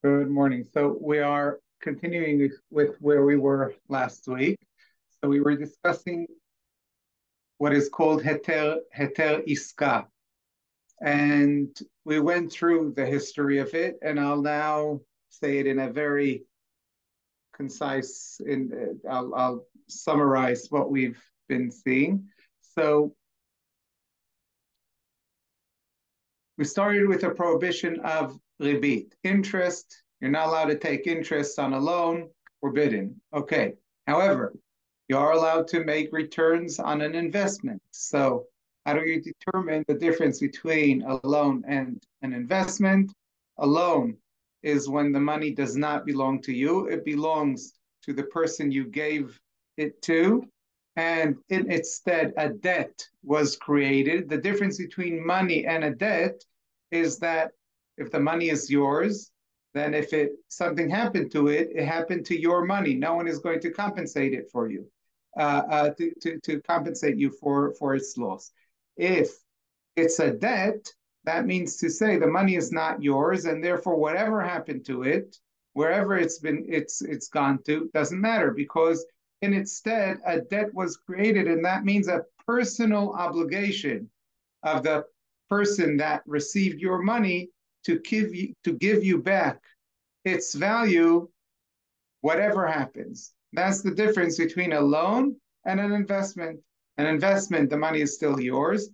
Good morning. So we are continuing with where we were last week. So we were discussing what is called heter iska, and we went through the history of it. And I'll now say it in a very concise. I'll summarize what we've been seeing. So we started with a prohibition of ribit, interest. You're not allowed to take interest on a loan, forbidden. Okay. However, you are allowed to make returns on an investment. So how do you determine the difference between a loan and an investment? A loan is when the money does not belong to you. It belongs to the person you gave it to. And in its stead, a debt was created. The difference between money and a debt is that if the money is yours, then if something happened to it, it happened to your money. No one is going to compensate it for you, to compensate you for its loss. If it's a debt, that means to say the money is not yours, and therefore whatever happened to it, wherever it's gone to, doesn't matter, because in its stead, a debt was created, and that means a personal obligation of the person that received your money to give you back its value, whatever happens. That's the difference between a loan and an investment. An investment, the money is still yours.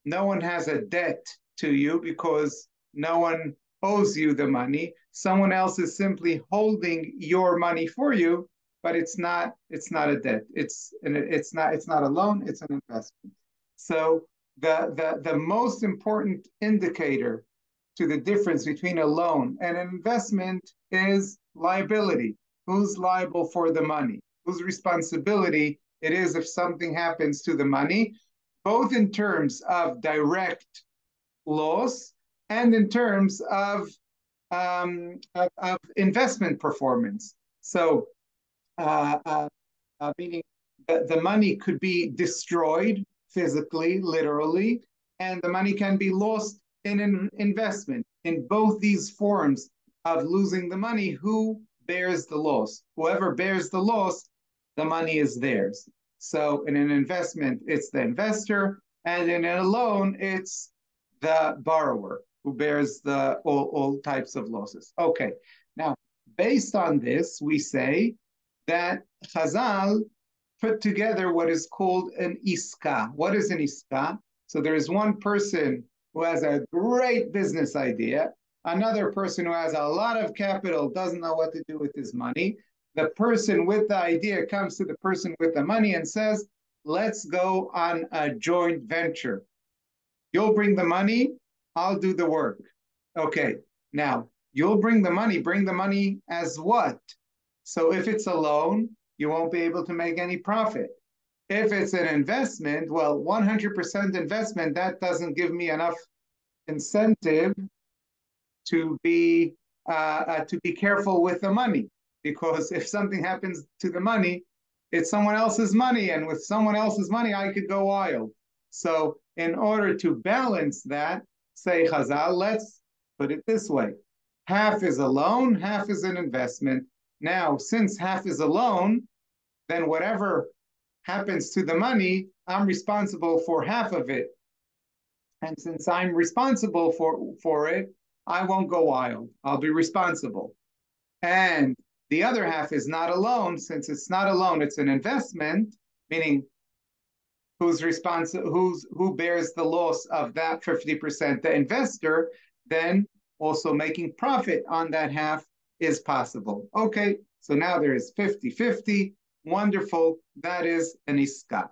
No one has a debt to you because no one owes you the money. Someone else is simply holding your money for you, but it's not a debt. It's not a loan, it's an investment. So the most important indicator to the difference between a loan and an investment is liability. Who's liable for the money? Whose responsibility it is if something happens to the money, both in terms of direct loss and in terms of investment performance. So, meaning the money could be destroyed physically, literally, and the money can be lost in an investment. In both these forms of losing the money, who bears the loss? Whoever bears the loss, the money is theirs. So in an investment, it's the investor, and in a loan, it's the borrower who bears all types of losses. Okay, now, based on this, we say that Chazal put together what is called an iska. What is an iska? So there is one person who has a great business idea, another person who has a lot of capital, doesn't know what to do with his money. The person with the idea comes to the person with the money and says, let's go on a joint venture. You'll bring the money, I'll do the work. Okay, now you'll bring the money as what? So if it's a loan, you won't be able to make any profit. If it's an investment, well, 100% investment, that doesn't give me enough incentive to be careful with the money, because if something happens to the money, it's someone else's money, and with someone else's money, I could go wild. So in order to balance that, say Chazal, let's put it this way. Half is a loan, half is an investment. Now, since half is a loan, then whatever happens to the money, I'm responsible for half of it. And since I'm responsible for it, I won't go wild. I'll be responsible. And the other half is not a loan. Since it's not a loan, it's an investment, meaning who bears the loss of that 50%, the investor, then also making profit on that half is possible. Okay, so now there is 50-50. Wonderful. That is an iska.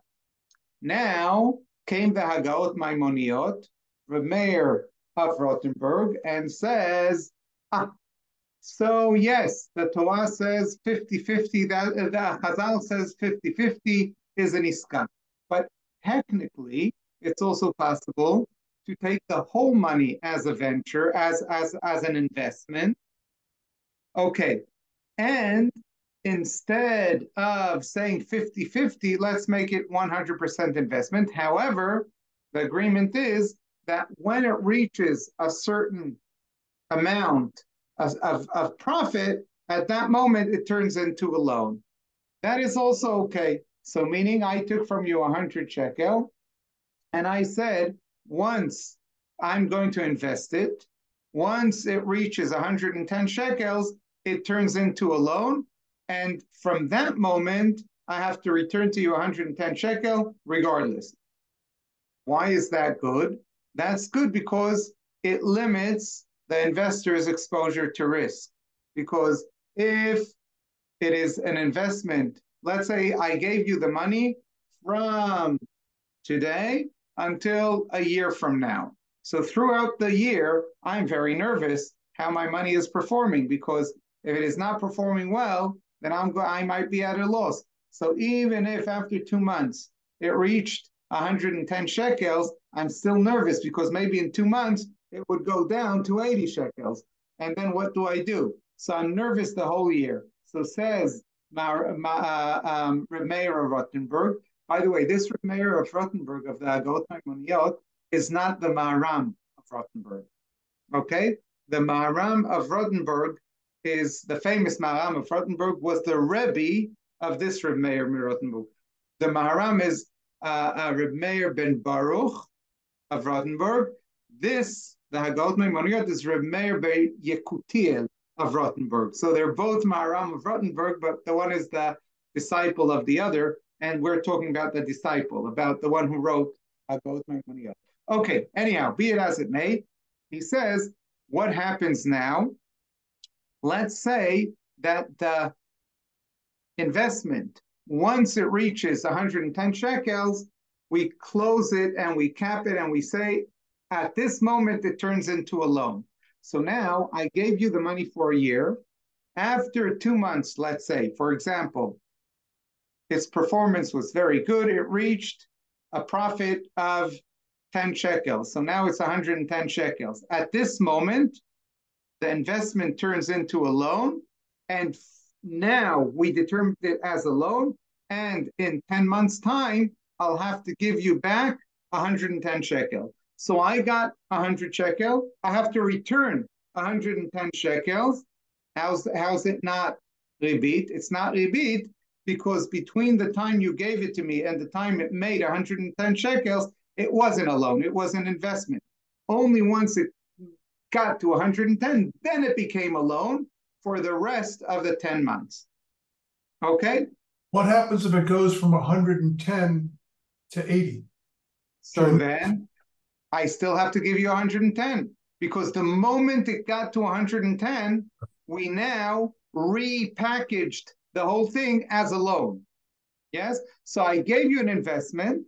Now came the Hagaot Maimoniot, Reb Meir of Rothenburg, and says, so yes, the Torah says 50-50, the Chazal says 50-50 is an iska. But technically, it's also possible to take the whole money as a venture, as an investment. Okay, and instead of saying 50-50, let's make it 100% investment. However, the agreement is that when it reaches a certain amount of profit, at that moment it turns into a loan. That is also okay. So meaning I took from you 100 shekel, and I said, once I'm going to invest it, once it reaches 110 shekels, it turns into a loan. And from that moment, I have to return to you 110 shekel regardless. Why is that good? That's good because it limits the investor's exposure to risk. Because if it is an investment, let's say I gave you the money from today until a year from now. So throughout the year, I'm very nervous how my money is performing, because if it is not performing well, then I might be at a loss. So even if after 2 months it reached 110 shekels, I'm still nervous because maybe in 2 months it would go down to 80 shekels. And then what do I do? So I'm nervous the whole year. So says Reb Meir of Rothenburg. By the way, this Reb Meir of Rothenburg of the Agot Maimoniyot is not the Maharam of Rothenburg. Okay? The Maharam of Rothenburg is the famous Maharam of Rothenburg, was the Rebbe of this Reb Meir of Rothenburg. The Maharam is Reb Meir ben Baruch of Rothenburg. This, the Hagot Maimoniyot, is Reb Meir ben Yekutiel of Rothenburg. So they're both Maharam of Rothenburg, but the one is the disciple of the other, and we're talking about the disciple, about the one who wrote Hagot Maimoniyot. Okay, anyhow, be it as it may, he says, what happens now? Let's say that the investment, once it reaches 110 shekels, we close it and we cap it and we say, at this moment, it turns into a loan. So now I gave you the money for a year. After 2 months, let's say, for example, its performance was very good. It reached a profit of 10 shekels. So now it's 110 shekels. At this moment, the investment turns into a loan, and now we determined it as a loan, and in 10 months' time, I'll have to give you back 110 shekel. So I got 100 shekel. I have to return 110 shekels. How's it not ribit? It's not ribit because between the time you gave it to me and the time it made 110 shekels, it wasn't a loan. It was an investment. Only once it got to 110, then it became a loan for the rest of the 10 months. Okay? What happens if it goes from 110 to 80? So then I still have to give you 110 because the moment it got to 110, we now repackaged the whole thing as a loan. Yes? So I gave you an investment,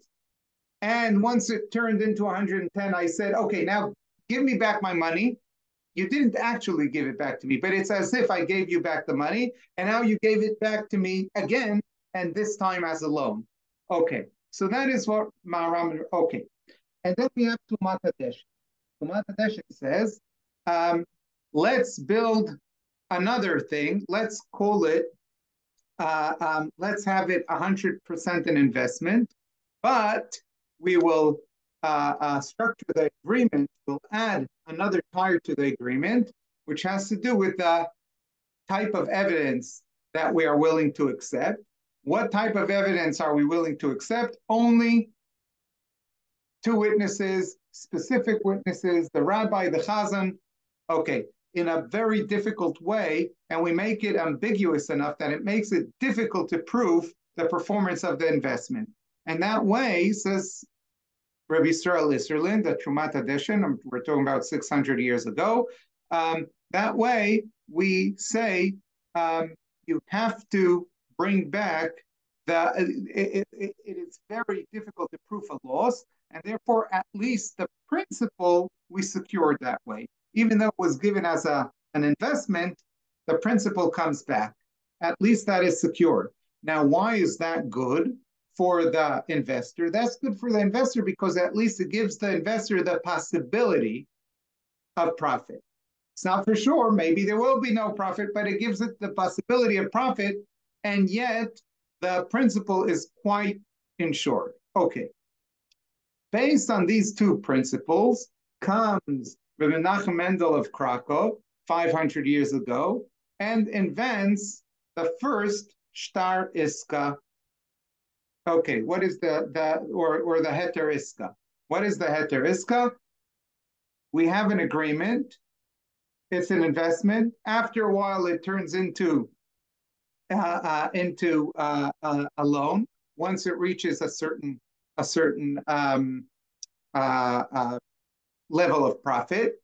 and once it turned into 110, I said, okay, now give me back my money. You didn't actually give it back to me, but it's as if I gave you back the money, and now you gave it back to me again, and this time as a loan. Okay, so that is what Maharam, okay. And then we have Tumat HaDeshen. Tumat HaDeshen says, let's build another thing. Let's call it, let's have it 100% an investment, but we will structure the agreement. We'll add another part to the agreement, which has to do with the type of evidence that we are willing to accept. What type of evidence are we willing to accept? Only 2 witnesses, specific witnesses, the rabbi, the chazan, okay, in a very difficult way, and we make it ambiguous enough that it makes it difficult to prove the performance of the investment. And that way, says Rabbi Yisrael Isserlin, the Tumat HaDeshen, we're talking about 600 years ago, that way we say you have to bring back it is very difficult to prove a loss, and therefore at least the principle we secured that way. Even though it was given as an investment, the principle comes back. At least that is secured. Now, why is that good for the investor? That's good for the investor because at least it gives the investor the possibility of profit. It's not for sure. Maybe there will be no profit, but it gives it the possibility of profit, and yet the principle is quite insured. Okay. Based on these 2 principles comes Rabbi Menachem Mendel of Krakow, 500 years ago and invents the first shtar iska. Okay, what is the heter iska? What is the heter iska? We have an agreement. It's an investment. After a while, it turns into a loan. Once it reaches a certain level of profit,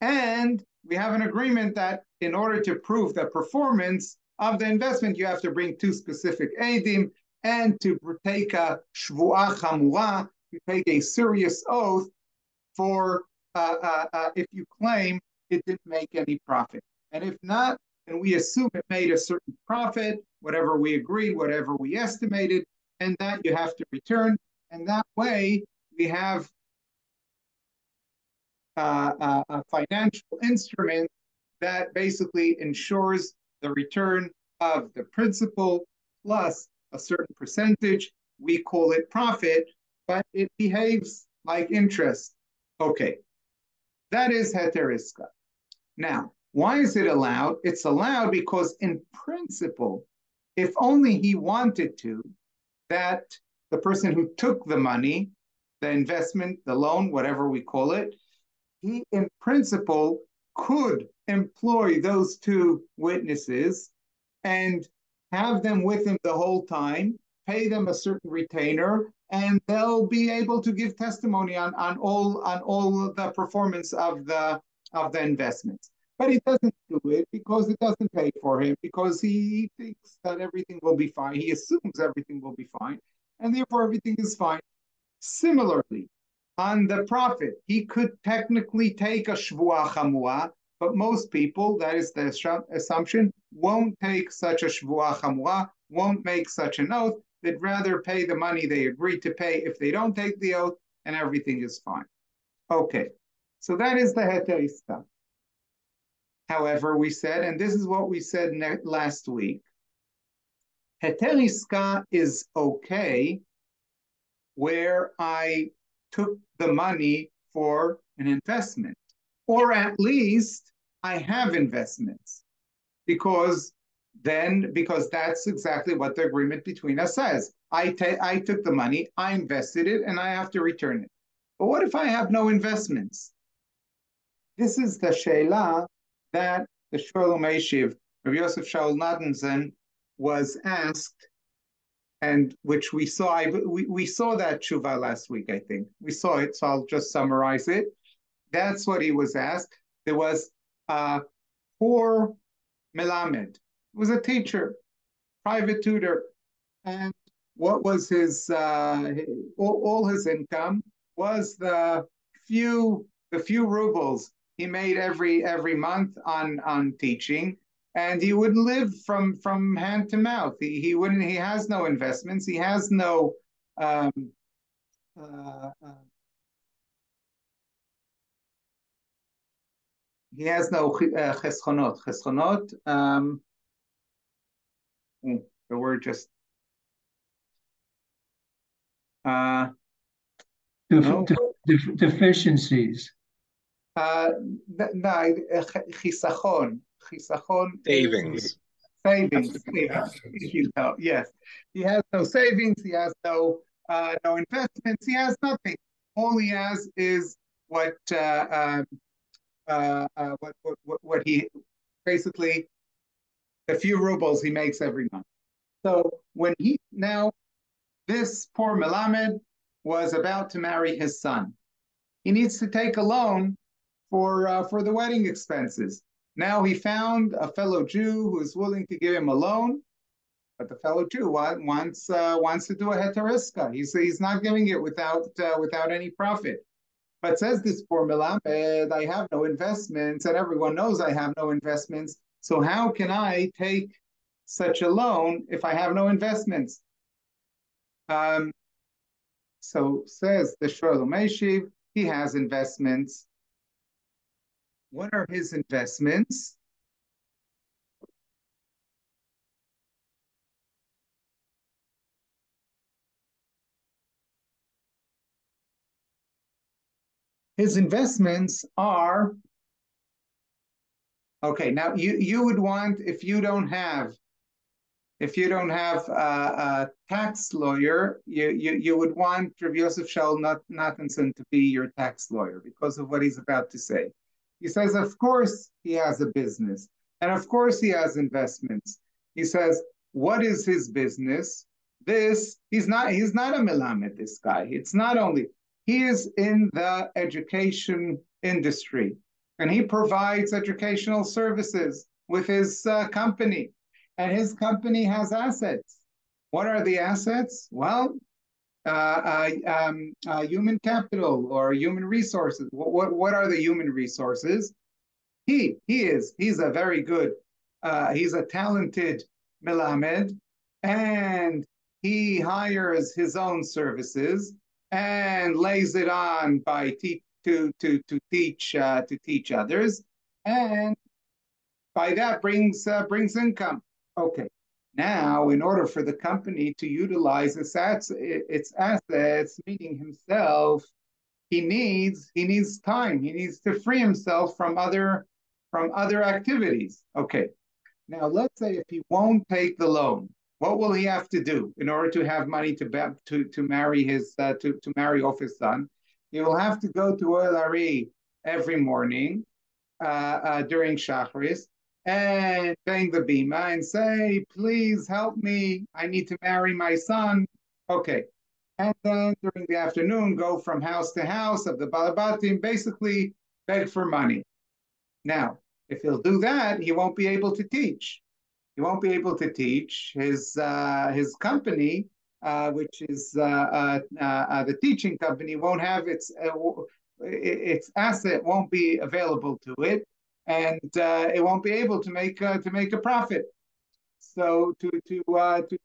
and we have an agreement that in order to prove the performance of the investment, you have to bring two specific edim, and to take a shvuah chamura, to take a serious oath for if you claim it didn't make any profit. And if not, then we assume it made a certain profit, whatever we agreed, whatever we estimated, and that you have to return. And that way, we have a financial instrument that basically ensures the return of the principal plus a certain percentage. We call it profit, but it behaves like interest. Okay, that is heter iska. Now, why is it allowed? It's allowed because in principle, if only he wanted to, that the person who took the money, the investment, the loan, whatever we call it, he in principle could employ those two witnesses and have them with him the whole time, pay them a certain retainer, and they'll be able to give testimony on all the performance of the investments. But he doesn't do it because it doesn't pay for him, because he thinks that everything will be fine. He assumes everything will be fine, and therefore everything is fine. Similarly, on the profit, he could technically take a shvuah chamua, but most people, that is the assumption, won't take such a shvuah chamua, won't make such an oath. They'd rather pay the money they agreed to pay if they don't take the oath, and everything is fine. Okay, so that is the heter iska. However, we said, and this is what we said last week, heter iska is okay where I took the money for an investment, or at least I have investments, because that's exactly what the agreement between us says. I took the money, I invested it, and I have to return it. But what if I have no investments? This is the sheila that the Sholem Eshiv, Rabbi Yosef Shaul Nadenzen, was asked, and which we saw. We saw that tshuva last week, I think. We saw it, so I'll just summarize it. That's what he was asked. There was a poor melamed. He was a teacher, private tutor, and what was his all his income was the few rubles he made every month on teaching, and he would live from hand to mouth. He has no investments. He has no cheschonot. Cheschonot. The word just deficiencies. Chisachon. Savings. Savings. Yes. He has no savings. He has no investments. He has nothing. All he has is what he basically the few rubles he makes every month. So this poor Melamed was about to marry his son. He needs to take a loan for the wedding expenses. Now he found a fellow Jew who is willing to give him a loan, but the fellow Jew wants to do a heter iska. He's not giving it without any profit. But says this poor Melamed, I have no investments, and everyone knows I have no investments. So how can I take such a loan if I have no investments? So says the Sholem Eshiv, he has investments. What are his investments? His investments are Okay, now you would want, if you don't have a tax lawyer, you would want Rav Yosef Shaul Nathanson to be your tax lawyer because of what he's about to say. He says, of course he has a business, and of course he has investments. He says, what is his business? He's not a melamed, this guy. It's not only, he is in the education industry, and he provides educational services with his company. And his company has assets. What are the assets? Well, human capital or human resources. What are the human resources? He's a very good, he's a talented melamed, and he hires his own services and lays it on by to teach others, and by that brings income. Okay. Now, in order for the company to utilize its assets, meaning himself, he needs time. He needs to free himself from other activities. Okay. Now, let's say if he won't take the loan, what will he have to do in order to have money to marry to marry off his son? He will have to go to Oil Ari every morning during Shacharis and bang the bima and say, please help me. I need to marry my son. Okay. And then during the afternoon, go from house to house of the Balabatim, basically beg for money. Now, if he'll do that, he won't be able to teach. He won't be able to teach. His company, which is the teaching company, won't have its asset won't be available to it, and it won't be able to make a profit. So to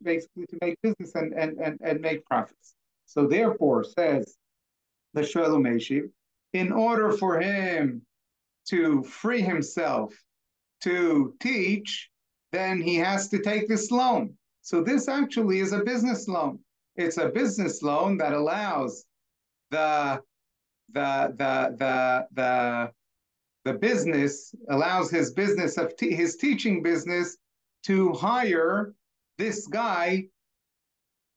basically to make business and make profits. So therefore, says the Sholem Eshiv, in order for him to free himself to teach, then he has to take this loan. So this actually is a business loan. It's a business loan that allows the business, allows his business of his teaching business to hire this guy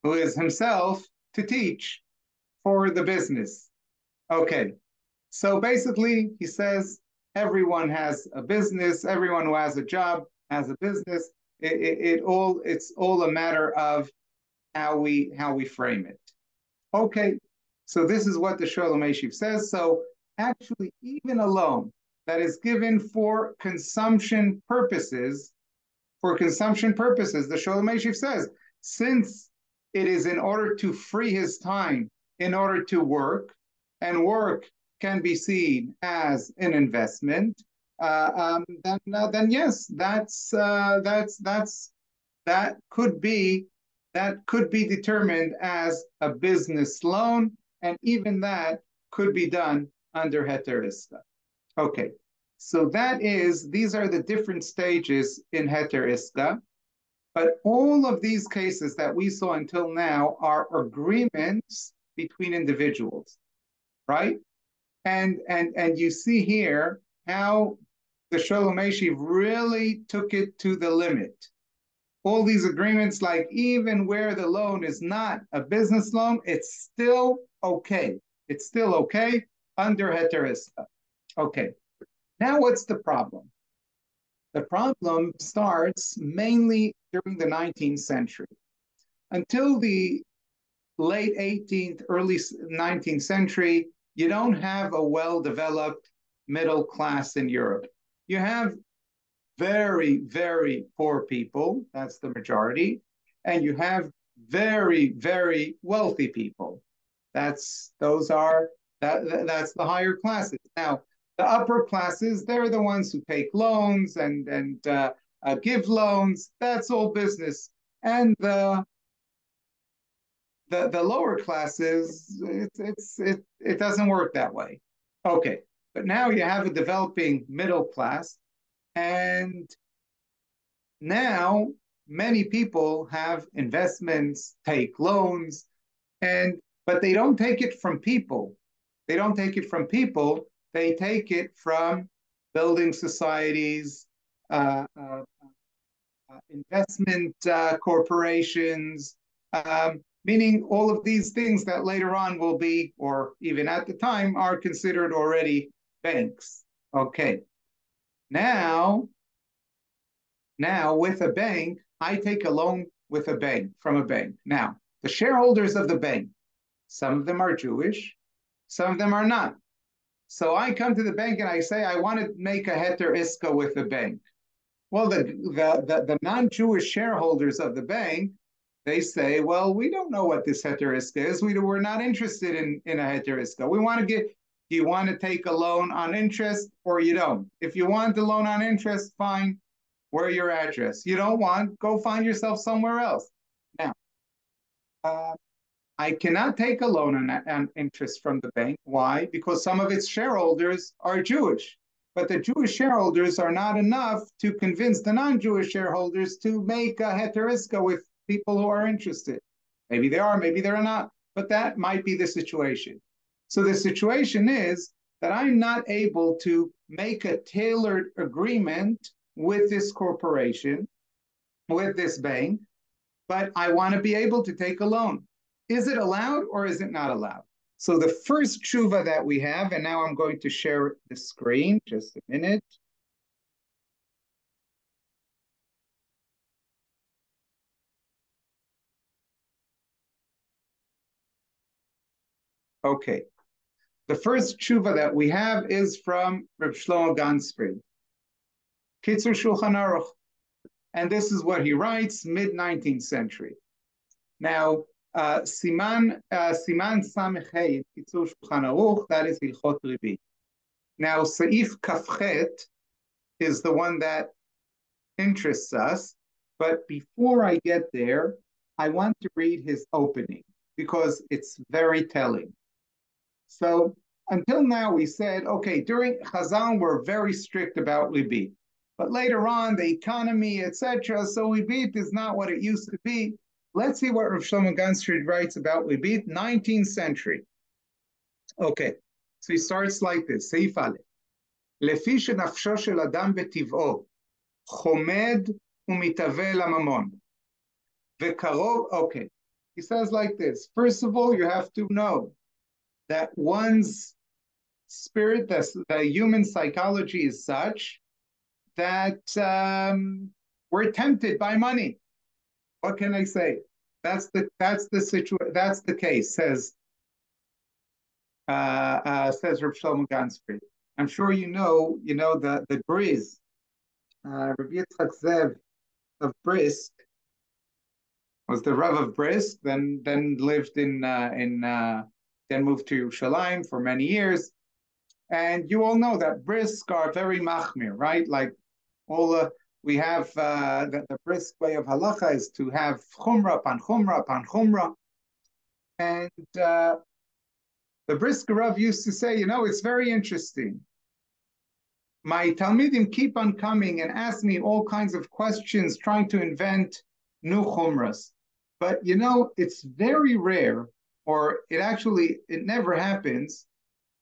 who is himself to teach for the business. Okay, so basically he says everyone has a business, everyone who has a job has a business. It's all a matter of how we frame it. Okay, so this is what the Sholem Eshiv says. So actually, even a loan that is given for consumption purposes, the Sholem Eshiv says, since it is in order to free his time in order to work, and work can be seen as an investment, then yes, that could be determined as a business loan, and even that could be done under Heter Iska. Okay, so these are the different stages in Heter Iska, but all of these cases that we saw until now are agreements between individuals, right? And you see here how the Sholem Eshiv really took it to the limit. All these agreements, like even where the loan is not a business loan, it's still okay. It's still okay under Heter Iska. Okay, now what's the problem? The problem starts mainly during the 19th century. Until the late 18th, early 19th century, you don't have a well-developed middle class in Europe. You have very, very poor people, that's the majority, and you have very, very wealthy people. That's the higher classes. Now, the upper classes, they're the ones who take loans and give loans. That's all business. And the lower classes, it doesn't work that way. Okay, but now you have a developing middle class, and now many people have investments, take loans, but they don't take it from people. They don't take it from people. They take it from building societies, investment corporations, meaning all of these things that later on will be, or even at the time, are considered already banks. Okay. Now with a bank, I take a loan with a bank, from a bank. Now, the shareholders of the bank, some of them are Jewish, some of them are not. So I come to the bank and I say, I want to make a heter iska with the bank. Well, the non-Jewish shareholders of the bank, they say, well, we don't know what this heter iska is. We're not interested in a heter iska. We want to get, do you want to take a loan on interest or you don't? If you want the loan on interest, fine. Where your address? You don't want, go find yourself somewhere else. Now, I cannot take a loan on interest from the bank. Why? Because some of its shareholders are Jewish. But the Jewish shareholders are not enough to convince the non-Jewish shareholders to make a heter iska with people who are interested. Maybe they are, maybe they're not. But that might be the situation. So the situation is that I'm not able to make a tailored agreement with this corporation, with this bank, but I want to be able to take a loan. Is it allowed or is it not allowed? So the first tshuva that we have, and now I'm going to share the screen, just a minute. Okay. The first tshuva that we have is from Reb Shlomo Gansfried. Kitzur Shulchan Aruch. And this is what he writes, mid-19th century. Now, Siman Samechet, Kitzur Shulchan Aruch, that is Hilchot Ribi. Now, Seif Kafchet is the one that interests us, but before I get there, I want to read his opening because it's very telling. So, until now, we said, okay, during Chazal, we're very strict about Libit. But later on, the economy, etc., so Libit is not what it used to be. Let's see what Rav Shlomo Gansfried writes about Libit, 19th century. Okay, so he starts like this, Seif Aleph. לפי שנפשו של אדם בטבעו, חומד ומתהווה לממון. וקרוב, okay. He says like this. First of all, you have to know that one's spirit, the human psychology is such that we're tempted by money. What can I say? That's the situation. That's the case. Says Rav Shlomo Gansfried. I'm sure you know the Briz, Rabbi Yitzchak Zev of Brisk was the Rav of Brisk. Then lived then moved to Yerushalayim for many years. And you all know that Brisk are very machmir, right? Like we have the Brisk way of halacha is to have chumrah upon chumrah upon chumrah. And the Brisk Rav used to say, it's very interesting. My Talmidim keep on coming and ask me all kinds of questions, trying to invent new chumras. But it's very rare, or it never happens,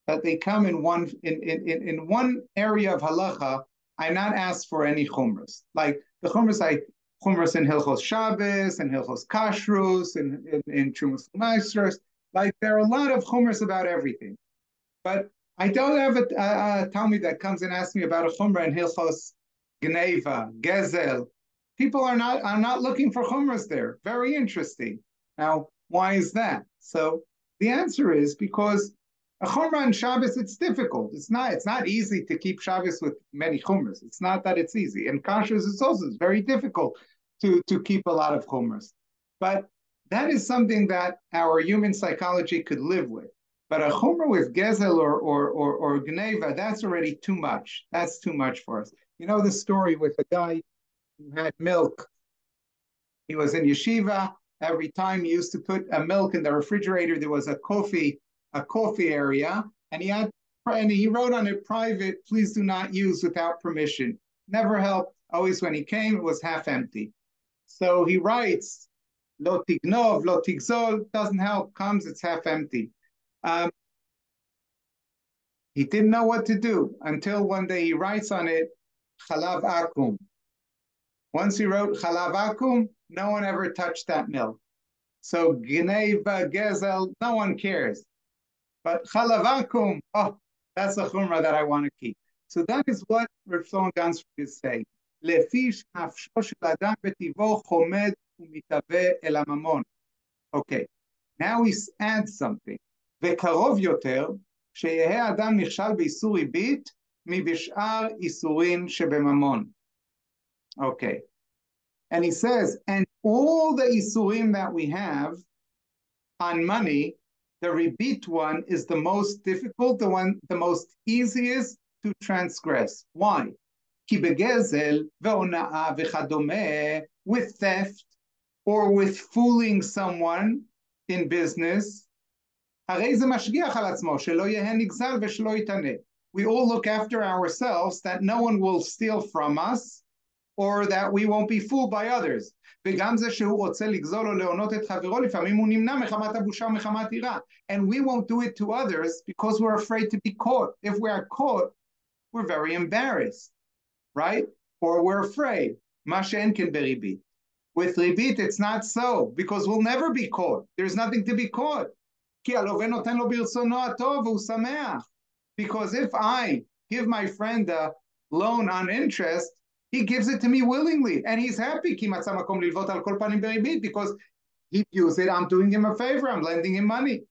that they come in one area of halacha. I'm not asked for any chumras. Like the chumras in Hilchos Shabbos and Hilchos Kashrus and in Trumas Maestros. Like there are a lot of chumras about everything, but I don't have a Talmud that comes and asks me about a chumrah in Hilchos Gneva, Gezel. People are not looking for chumras there. Very interesting. Now, why is that? So the answer is because a chumrah on Shabbos, it's difficult. It's not easy to keep Shabbos with many chumras. It's not that it's easy. And kashrus it's very difficult to keep a lot of chumras. But that is something that our human psychology could live with. But a chumrah with gezel or gneva, that's already too much. That's too much for us. You know the story with a guy who had milk. He was in yeshiva. Every time he used to put a milk in the refrigerator, there was a coffee area, and he wrote on it, private, please do not use without permission. Never helped. Always when he came, it was half empty. So he writes, lo tignov, lo tigzol, doesn't help, comes, it's half empty. He didn't know what to do until one day he writes on it, Chalav Akum. Once he wrote Chalav Akum, no one ever touched that milk. So Gneva, Gezel, no one cares. But Chalav Akum, oh, that's a chumrah that I want to keep. So that is what Rav Shlomo Gansfried is saying. Lefi nafsho shel adam betivo chomed umitave el hamamon. Okay, now we add something. וקרוב יותר, שיהא אדם נכשל באיסור ריבית, מבשאר איסורים שבממון. Okay. And he says, and all the isurim that we have on money, the ribit one is the most difficult, the most easiest to transgress. Why? Ki begezel ve'ona'a v'chadome, with theft or with fooling someone in business. הרי זה משגיח על עצמו, שלא יהיה נגזל ושלא יתנה. We all look after ourselves that no one will steal from us, or that we won't be fooled by others. וגם זה שהוא רוצה לגזול או להונות את חברו, לפעמים הוא נמנע מחמת הבושה ומחמת יראה. And we won't do it to others because we're afraid to be caught. If we are caught, we're very embarrassed, right? Or we're afraid. מה שאין כן בריבית. With ריבית, it's not so, because we'll never be caught. There's nothing to be caught. כי הלווה נותן לו ברצונו הטוב והוא שמח. Because if I give my friend a loan on interest, he gives it to me willingly, and he's happy. כי מצא מקום ללוות על כל פנים בריבית, because he views it, I'm doing him a favor, I'm lending him money.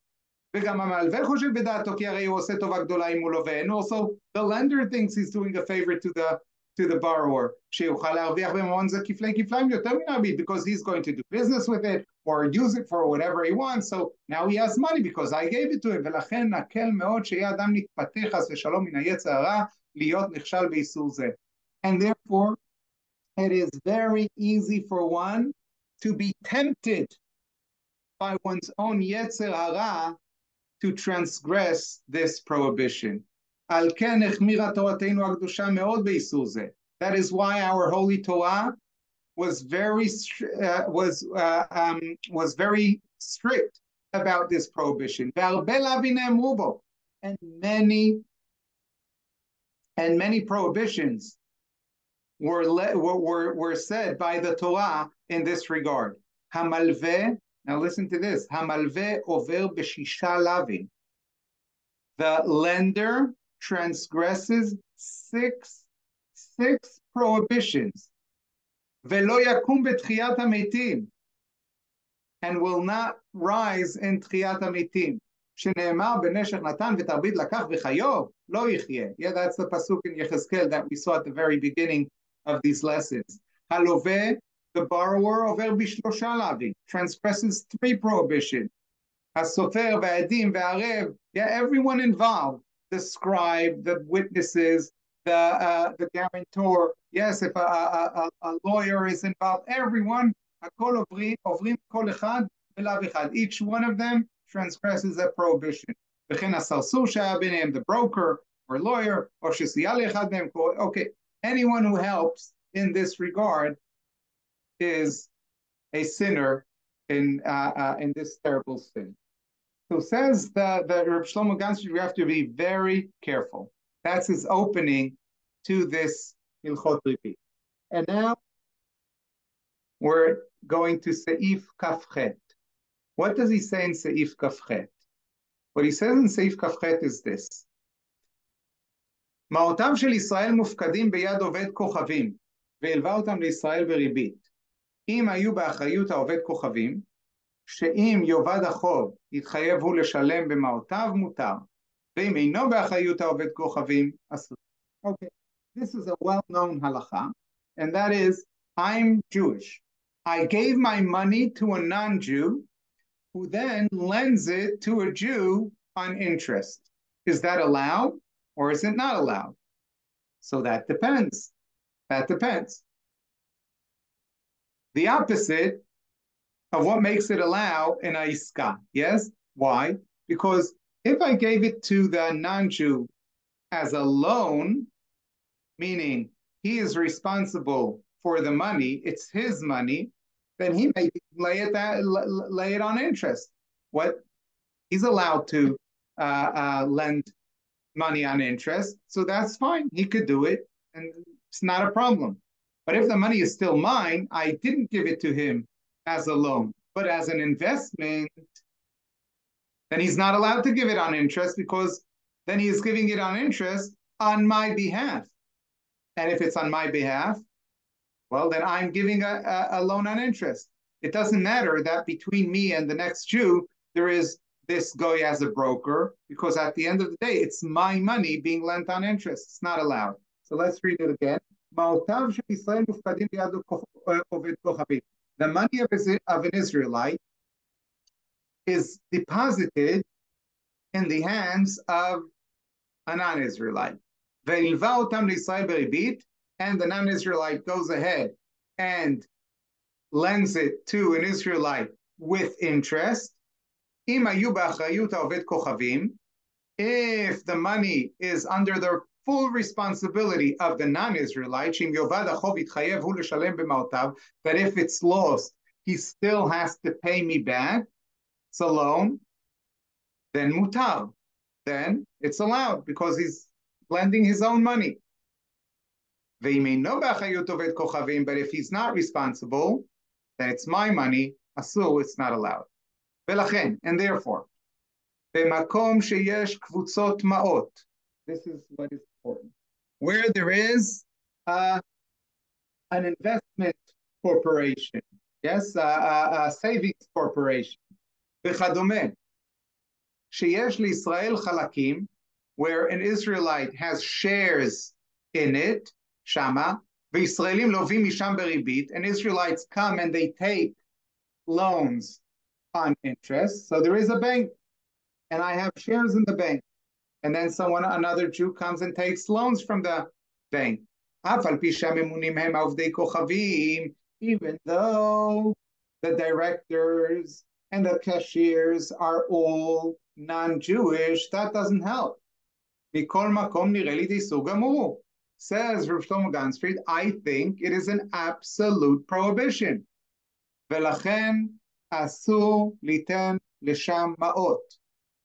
וגם המלווה חושב בדעתו, כי הרי הוא עושה טובה גדולה אם הוא לווה. And also, the lender thinks he's doing a favor to the borrower, שיוכל להרוויח בממון זה כפלי כפליים יותר מן הריבית, because he's going to do business with it, or use it for whatever he wants, so now he has money because I gave it to him, ולכן נקל מאוד שיהיה אדם נתפתה חס ושלום מן היצר הרע, להיות נכשל באיסור זה. And therefore, it is very easy for one to be tempted by one's own yetzer hara to transgress this prohibition. Al ken echmira toratenu hakdusha meod beisur ze. That is why our holy Torah was very strict about this prohibition. And many prohibitions were said by the Torah in this regard. Hamalve, now listen to this. Hamalve over b'shisha lavin. The lender transgresses six prohibitions. Velo yakum betchiyat hametim, and will not rise in tchiyat hametim. Sheneemar b'neshech natan v'tarbid lakach v'chayo lo yichye. Yeah, that's the pasuk in Yechezkel that we saw at the very beginning of these lessons. Haloveh, the borrower, over bishlosha lavin, transgresses 3 prohibitions. Hasofer v'adim v'arev, yeah, everyone involved, the scribe, the witnesses, the guarantor. Yes, if a lawyer is involved, everyone, each one of them transgresses a prohibition. The broker or lawyer, okay, anyone who helps in this regard is a sinner in this terrible sin. So says the Reb Shlomo Gansfried, we have to be very careful. That's his opening to this Hilchot Ribit. And now we're going to Seif Kafchet. What does he say in Seif Kafchet? What he says in Seif Kafchet is this. מעותיו של ישראל מופקדים ביד עובד כוכבים, והלווה אותם לישראל בריבית. אם היו באחריות העובד כוכבים, שאם יאבד החוב, יתחייב הוא לשלם במעותיו מותר. ואם אינו באחריות העובד כוכבים, אסור. Okay, this is a well-known halacha, and that is, I'm Jewish. I gave my money to a non-Jew, who then lends it to a Jew on interest. Is that allowed, or is it not allowed? So that depends. That depends. The opposite of what makes it allow in a iska. Yes? Why? Because if I gave it to the non-Jew as a loan, meaning he is responsible for the money, it's his money, then he may lay it on interest. What? He's allowed to lend money on interest, so that's fine. He could do it, and It's not a problem. But if the money is still mine, I didn't give it to him as a loan, but as an investment, then he's not allowed to give it on interest, because then he is giving it on interest on my behalf. And if it's on my behalf, well, then I'm giving a loan on interest. It doesn't matter that between me and the next Jew, there is this goy as a broker, because at the end of the day, it's my money being lent on interest. It's not allowed. So let's read it again. The money of an Israelite is deposited in the hands of a non-Israelite. And the non-Israelite goes ahead and lends it to an Israelite with interest. If the money is under the full responsibility of the non-Israelite, that if it's lost, he still has to pay me back, it's a loan, then mutar, then it's allowed, because he's lending his own money. But if he's not responsible, then it's my money, asur, it's not allowed. And therefore, this is what is important. Where there is an investment corporation, yes, a savings corporation, where an Israelite has shares in it, shama, and Israelites come and they take loans on interest. So there is a bank, and I have shares in the bank. And then another Jew comes and takes loans from the bank. Even though the directors and the cashiers are all non-Jewish, that doesn't help. Says Rav Shlomo Gansfried, I think it is an absolute prohibition.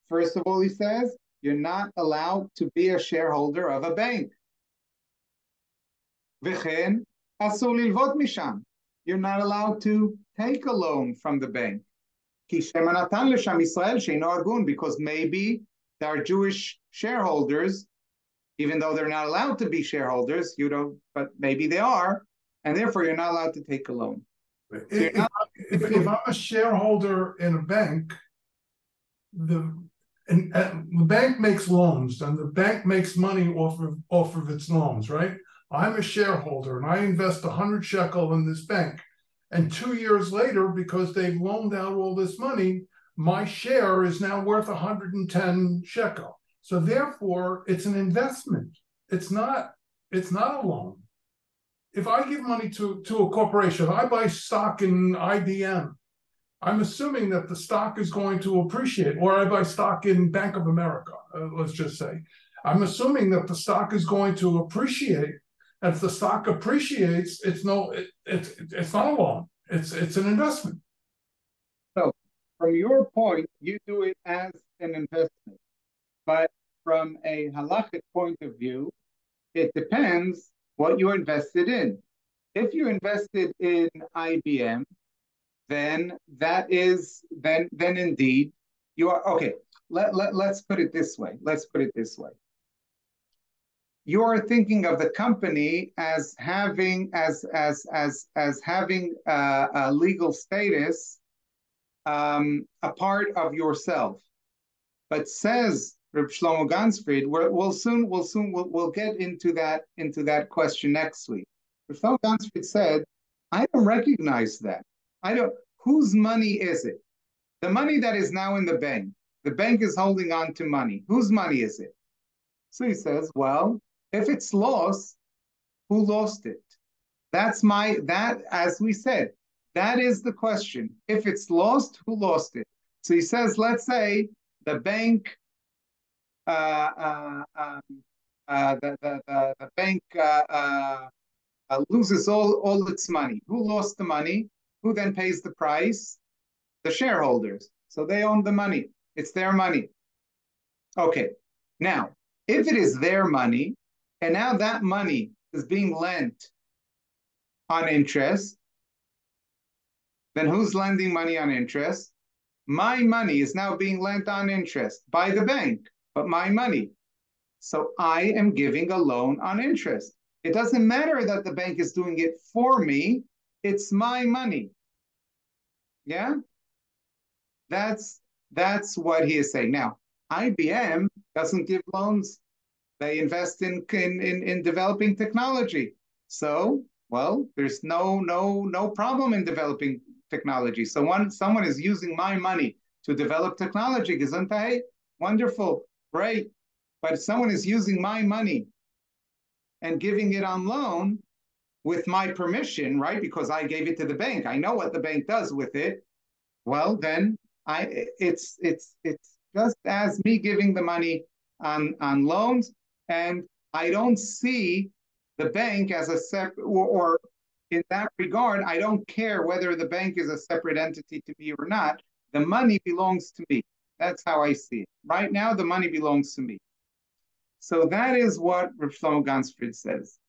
First of all, he says, you're not allowed to be a shareholder of a bank. You're not allowed to take a loan from the bank. Because maybe there are Jewish shareholders, even though they're not allowed to be shareholders, but maybe they are, and therefore you're not allowed to take a loan. If I'm a shareholder in a bank, the bank makes loans, and the bank makes money off of its loans, right? I'm a shareholder, and I invest 100 shekel in this bank. And 2 years later, because they've loaned out all this money, my share is now worth 110 shekel. So therefore, it's an investment. It's not a loan. If I give money to a corporation, I buy stock in IBM, I'm assuming that the stock is going to appreciate, or I buy stock in Bank of America, let's just say. I'm assuming that the stock is going to appreciate. And if the stock appreciates, it's not a loan. It's an investment. So from your point, you do it as an investment. But from a halachic point of view, it depends what you invested in. If you invested in IBM, then indeed you are okay. Let's put it this way. You are thinking of the company as having a legal status, a part of yourself. But says Reb Shlomo Gansfried, we'll get into that question next week. Reb Shlomo Gansfried said, I don't recognize that. Whose money is it? The money that is now in the bank. The bank is holding on to money. Whose money is it? So he says, well, if it's lost, who lost it? As we said, that is the question. If it's lost, who lost it? So he says, let's say the bank, the bank loses all its money. Who lost the money? Who then pays the price? The shareholders. So they own the money. It's their money. Okay. Now, if it is their money, and now that money is being lent on interest, then who's lending money on interest? My money is now being lent on interest by the bank, but my money. So I am giving a loan on interest. It doesn't matter that the bank is doing it for me. It's my money. Yeah? That's what he is saying. Now, IBM doesn't give loans. They invest in developing technology. So, well, there's no problem in developing technology. So someone is using my money to develop technology. Gesundheit, wonderful, great. But if someone is using my money and giving it on loan with my permission, right? Because I gave it to the bank. I know what the bank does with it. Well, then it's just as me giving the money on loans, and I don't see the bank as a separate, or in that regard, I don't care whether the bank is a separate entity to me or not. The money belongs to me. That's how I see it. Right now, the money belongs to me. So that is what Rav Shlomo Gansfried says.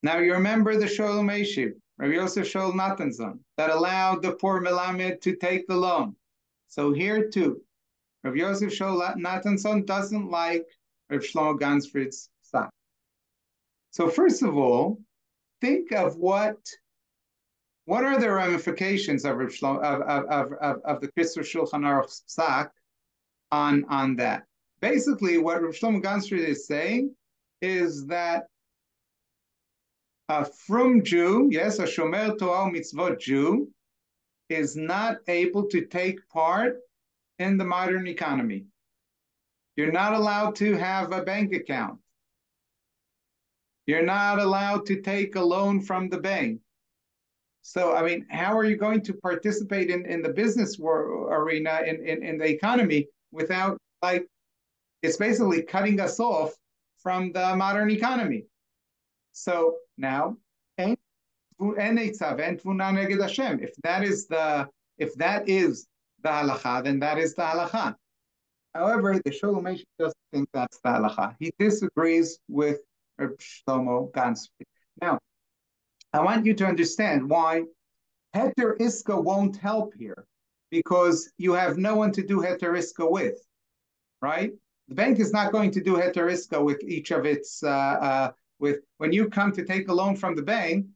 Now you remember the Sholem Eshiv, Rabbi Yosef Shol Natanson, that allowed the poor Melamed to take the loan. So here too, Rabbi Yosef Shol Natanson doesn't like Rav Shlomo Gansfried's psak. So first of all, think of what are the ramifications of Rav Shlomo, of the Kritzur Shulchan Aruch's psak on that. Basically, what Rav Shlomo Gansfried is saying is that a frum Jew, yes, a Shomer Torah Mitzvot Jew, is not able to take part in the modern economy. You're not allowed to have a bank account. You're not allowed to take a loan from the bank. So, I mean, how are you going to participate in the business arena, in the economy, without, like, it's basically cutting us off from the modern economy. So now, if that is the halacha, then that is the halacha. However, the Sholem Eshiv doesn't think that's the halacha. He disagrees with Reb Shlomo Gansfried. Now, I want you to understand why Heter Iska won't help here, because you have no one to do Heter Iska with, right? The bank is not going to do Heter Iska with each of its, when you come to take a loan from the bank,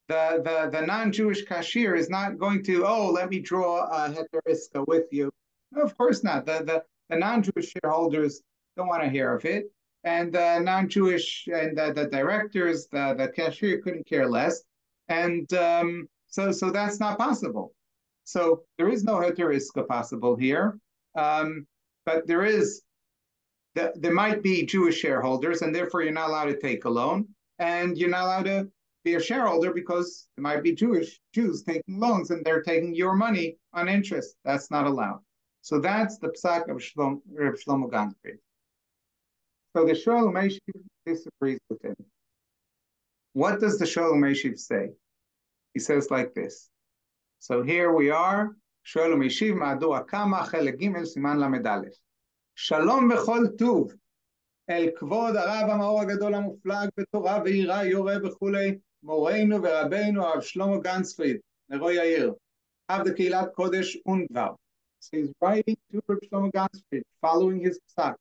the non-Jewish cashier is not going to, let me draw a Heter Iska with you. No, of course not. The non-Jewish shareholders don't want to hear of it. And the non-Jewish and the directors, the cashier couldn't care less. And so that's not possible. So there is no Heter Iska possible here. But there might be Jewish shareholders, and therefore you're not allowed to take a loan. And you're not allowed to be a shareholder because there might be Jews taking loans, and they're taking your money on interest. That's not allowed. So that's the psak of Reb Shlomo Gansfried. So the Sholem Eshiv disagrees with him. What does the Sholem Eshiv say? He says like this. So here we are, Sholem Eshiv Ma'adu Akama Chelek Gimel Siman Lamed Aleph. Shalom bechol tuv אל כבוד הרב המאור הגדול המופלג בתורה ויראה יורה וכולי, מורנו ורבנו הרב שלמה גנספריד, נרו יאיר, אב דקהילת קודש ונגבר. So he's writing to Reb Shlomo Gansfried, following his psak.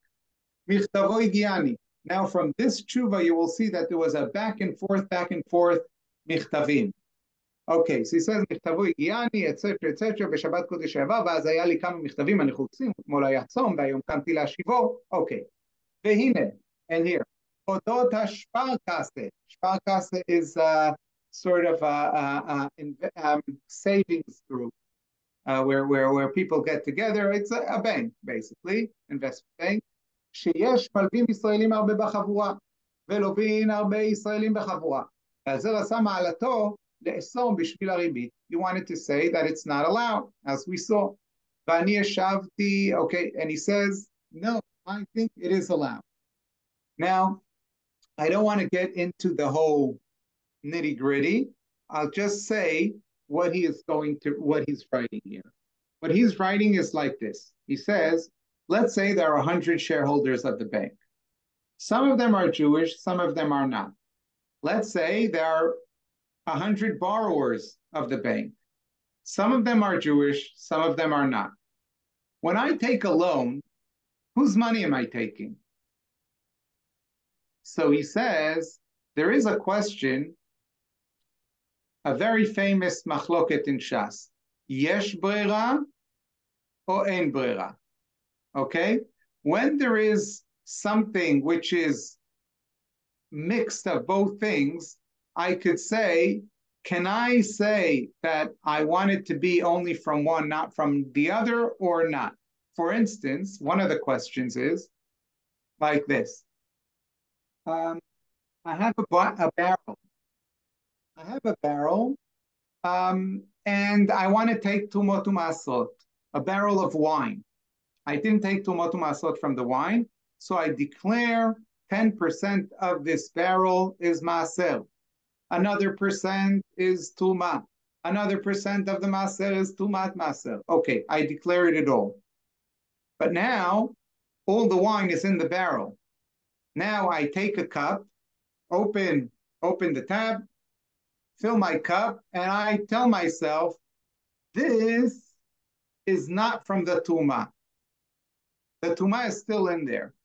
מכתבו הגיעני. Now from this tshuva you will see that there was a back and forth מכתבים. Okay, so he says, מכתבו הגיעני, etc., בשבת קודש שעבר, ואז היה לי כמה מכתבים הנחוצים, אתמול היה צום, והיום קמתי להשיבו. Okay. והנה, and here, אודות השפרקסה. Sparkasse is sort of a savings group where people get together. It's a bank, basically, investment bank. שיש מלווים ישראלים הרבה בחבורה, ולווים הרבה ישראלים בחבורה. והזר עשה מעלתו לאסור בשביל הריבית. You wanted to say that it's not allowed, as we saw. ואני ישבתי, okay, and he says, no, I think it is allowed. Now, I don't want to get into the whole nitty-gritty. I'll just say what he's writing here. What he's writing is like this. He says, let's say there are 100 shareholders of the bank. Some of them are Jewish, some of them are not. Let's say there are 100 borrowers of the bank. Some of them are Jewish, some of them are not. When I take a loan, whose money am I taking? So he says, there is a question, a very famous machloket in Shas. Yesh brera or ein brera? Okay? When there is something which is mixed of both things, I could say, can I say that I want it to be only from one, not from the other, or not? For instance, one of the questions is like this. I have a barrel. I have a barrel, and I want to take tumot umasot, a barrel of wine. I didn't take tumot umasot from the wine, so I declare 10% of this barrel is maaser. Another percent is tuma. Another percent of the maaser is tumat maaser. Okay, I declared it all. But now, all the wine is in the barrel. Now I take a cup, open the tab, fill my cup, and I tell myself, this is not from the tuma. The tuma is still in there.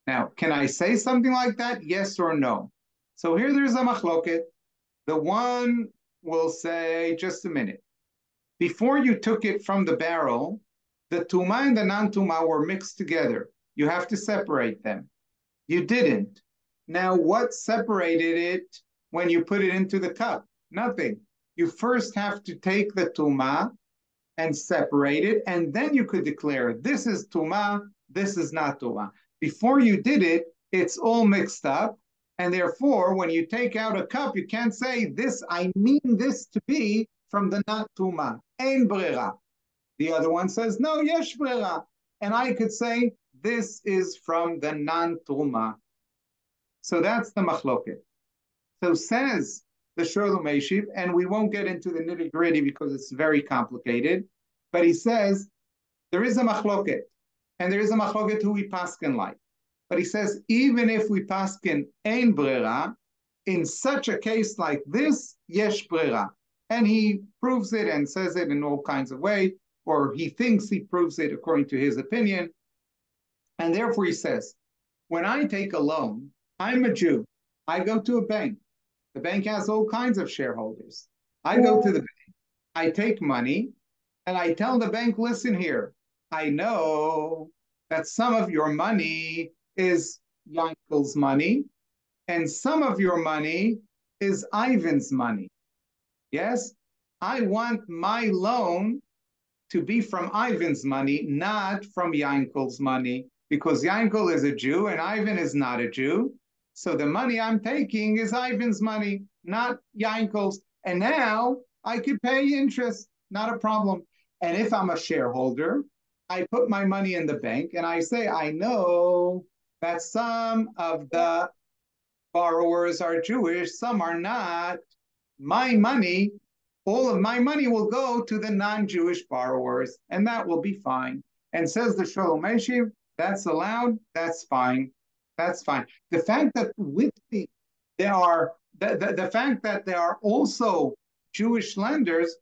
Now, can I say something like that? Yes or no? So here there's a machloket. The one will say, just a minute. Before you took it from the barrel, the tuma and the non-tuma were mixed together. You have to separate them. You didn't. Now, what separated it when you put it into the cup? Nothing. You first have to take the tuma and separate it, and then you could declare, this is tuma, this is not tuma. Before you did it, it's all mixed up, and therefore, when you take out a cup, you can't say, this, I mean this to be from the not tuma, ein brera. The other one says, no, yesh brera. And I could say, this is from the non-tuma. So that's the machloket. So says the Sholem Meshiv, and we won't get into the nitty-gritty because it's very complicated, but he says, there is a machloket, and there is a machloket who we paskin like. But he says, even if we paskin ein brera, in such a case like this, yesh brera. And he proves it and says it in all kinds of ways, or he thinks he proves it according to his opinion. And therefore he says, when I take a loan, I'm a Jew. I go to a bank. The bank has all kinds of shareholders. I go to the bank, I take money, and I tell the bank, listen here, I know that some of your money is Yankel's money, and some of your money is Ivan's money. Yes? I want my loan to be from Ivan's money, not from Yankel's money, because Yankel is a Jew and Ivan is not a Jew. So the money I'm taking is Ivan's money, not Yankel's. And now I could pay interest, not a problem. And if I'm a shareholder, I put my money in the bank and I say, I know that some of the borrowers are Jewish, some are not. My money, all of my money will go to the non-Jewish borrowers, and that will be fine. And says the Sholem Meshiv, that's allowed, that's fine. That's fine. The fact that with the fact that there are also Jewish lenders,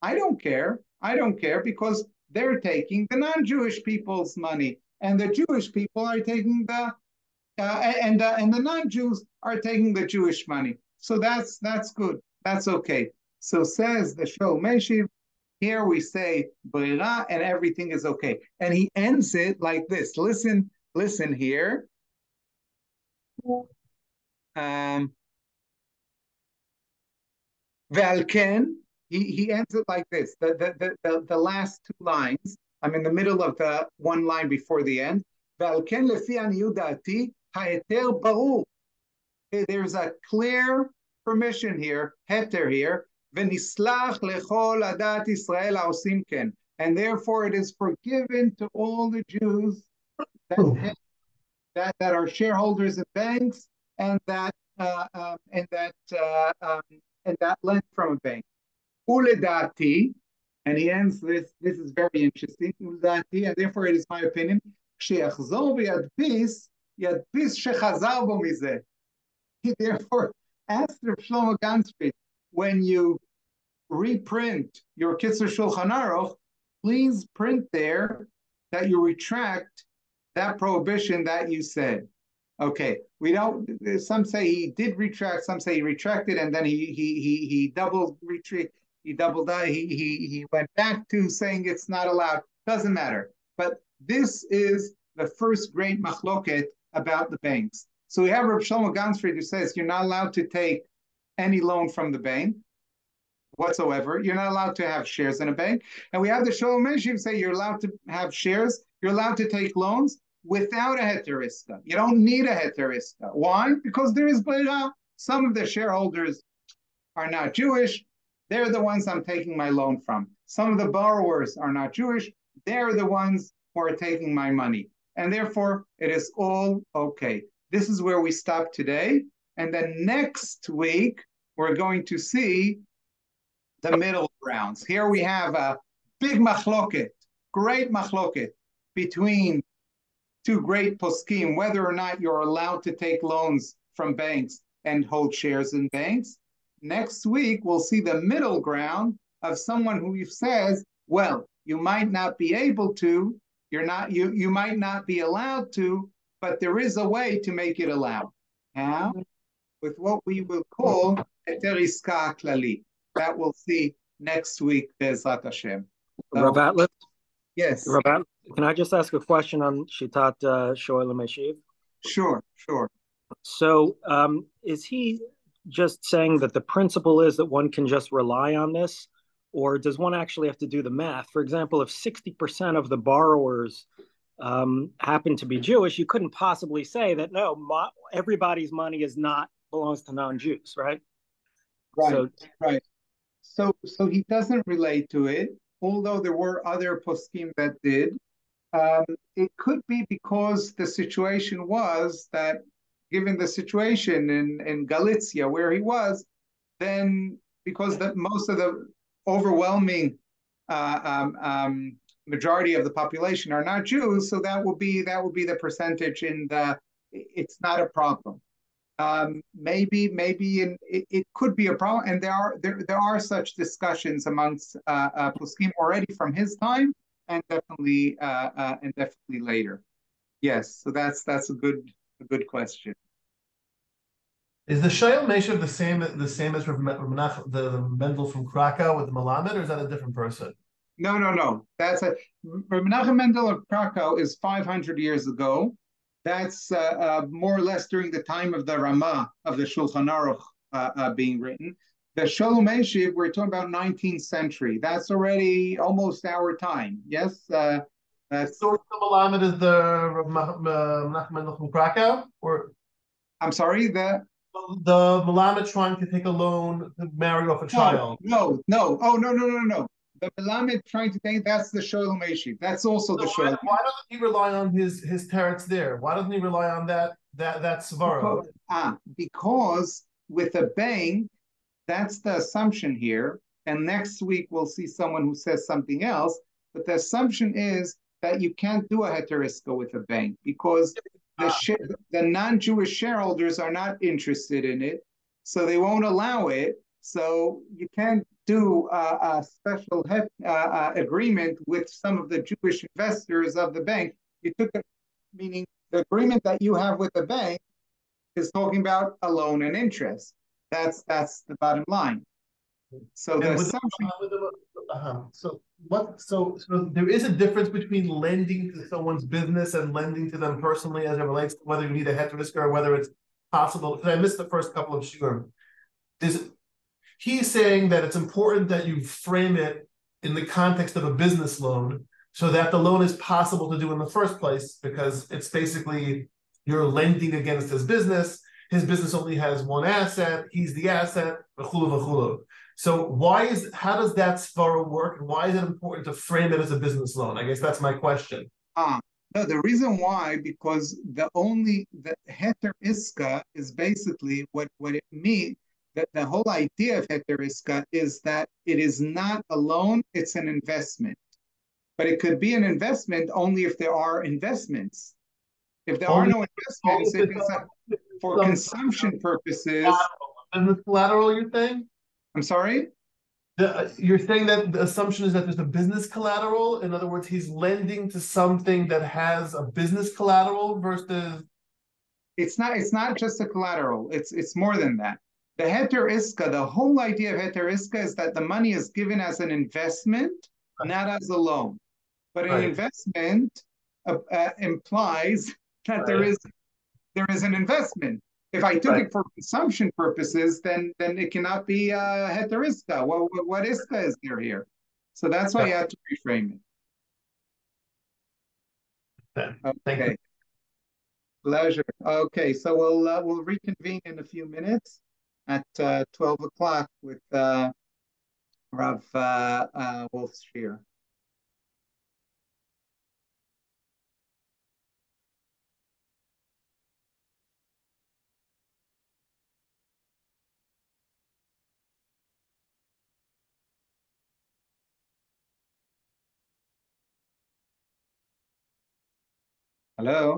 I don't care. I don't care because they're taking the non-Jewish people's money, and the Jewish people are taking and the non-Jews are taking the Jewish money. So that's good. That's okay. So says the Sholem Meshiv, here we say brera and everything is okay. And he ends it like this. Listen here. Valken, he ends it like this. The last two lines, I'm in the middle of the one line before the end. Valken lefi aniyut da'ati ha'eter barur. There's a clear permission here, heter here. V'nislach lechol adat Yisrael ha'osim ken. And therefore it is forgiven to all the Jews that are shareholders of banks and that lend from a bank. Uledati, and he ends this. This is very interesting. Uledati, and therefore it is my opinion. Kshe'achzor v'yadpis ידפיס שחזר בו מזה. He therefore asked Rav Shlomo Ganzfried, when you reprint your Kitzur Shulchan Aruch, please print there that you retract that prohibition that you said. Okay, we don't. Some say he did retract. Some say he retracted, and then he double retreat. He doubled. He went back to saying it's not allowed. Doesn't matter. But this is the first great machloket about the banks. So we have Rav Shlomo Ganzfried who says you're not allowed to take any loan from the bank whatsoever. You're not allowed to have shares in a bank. And we have the Sholem Meshiv say you're allowed to have shares. You're allowed to take loans without a heteriska. You don't need a heteriska. Why? Because there is Beira. Some of the shareholders are not Jewish. They're the ones I'm taking my loan from. Some of the borrowers are not Jewish. They're the ones who are taking my money. And therefore, it is all okay. This is where we stop today. And then next week, we're going to see the middle grounds. Here we have a big machloket, great machloket between two great poskim, whether or not you're allowed to take loans from banks and hold shares in banks. Next week, we'll see the middle ground of someone who says, well, you might not be able to, you might not be allowed to, but there is a way to make it allowed. How? With what we will call heteriska klali. That we'll see next week, Be'ezrat Hashem. Rav Atlas? Yes. Rav Atlas, can I just ask a question on Shitat Shoel Meshiv? Sure. So is he just saying that the principle is that one can just rely on this, or does one actually have to do the math? For example, if 60% of the borrowers happen to be Jewish, you couldn't possibly say that, no, everybody's money belongs to non-Jews, right? Right. So he doesn't relate to it, although there were other poskim that did. It could be because the situation was that, given the situation in Galicia where he was, then because most of the overwhelming majority of the population are not Jews, so that will be the percentage. It's not a problem. Maybe it could be a problem, and there are such discussions amongst poskim already from his time, and definitely later. Yes, so that's a good question. Is the Shoel Meshiv the same as the Mendel from Krakow with the Melamed, or is that a different person? No. That's Menachem Mendel of Krakow is 500 years ago. That's more or less during the time of the Ramah of the Shulchan Aruch being written. The Sholem Meshiv, we're talking about 19th century. That's already almost our time. Yes. So the Melamed is the Menachem Mendel from Krakow, or I'm sorry, the Melamed trying to take a loan to marry off a child. No. Oh, no. The Melamed trying to think, that's the Sholem Meshiv. That's also the Sholem. Why doesn't he rely on his teretz there? Why doesn't he rely on that svara? Because with a bank, that's the assumption here. And next week we'll see someone who says something else. But the assumption is that you can't do a heteriska with a bank because the non-Jewish shareholders are not interested in it, so they won't allow it. So you can't do a special agreement with some of the Jewish investors of the bank. Meaning the agreement that you have with the bank is talking about a loan and interest. That's the bottom line. So the assumption. So there is a difference between lending to someone's business and lending to them personally, as it relates to whether you need a heteriska or whether it's possible. Because I missed the first couple of shurim. He's saying that it's important that you frame it in the context of a business loan so that the loan is possible to do in the first place, because it's basically you're lending against his business. His business only has one asset. He's the asset. V'chulu. So how does that svara work, and why is it important to frame it as a business loan? I guess that's my question. No, the reason why, because the heteriska is basically what it means. That the whole idea of heteriska is that it is not a loan, it's an investment. But it could be an investment only if there are investments. If there are Only, no only investments, if if it's it's for some consumption purposes, collateral. Business collateral, you're saying? I'm sorry? You're saying that the assumption is that there's a business collateral. In other words, he's lending to something that has a business collateral versus. It's not just a collateral. It's more than that. The heter iska, the whole idea of heter iska is that the money is given as an investment, not as a loan. But an investment implies that there is an investment. If I took it for consumption purposes, then it cannot be heter iska. Well, what iska is there here? So that's why you have to reframe it. Okay. Pleasure. Okay, so we'll reconvene in a few minutes at 12 o'clock with Rav Wolfshear. Hello.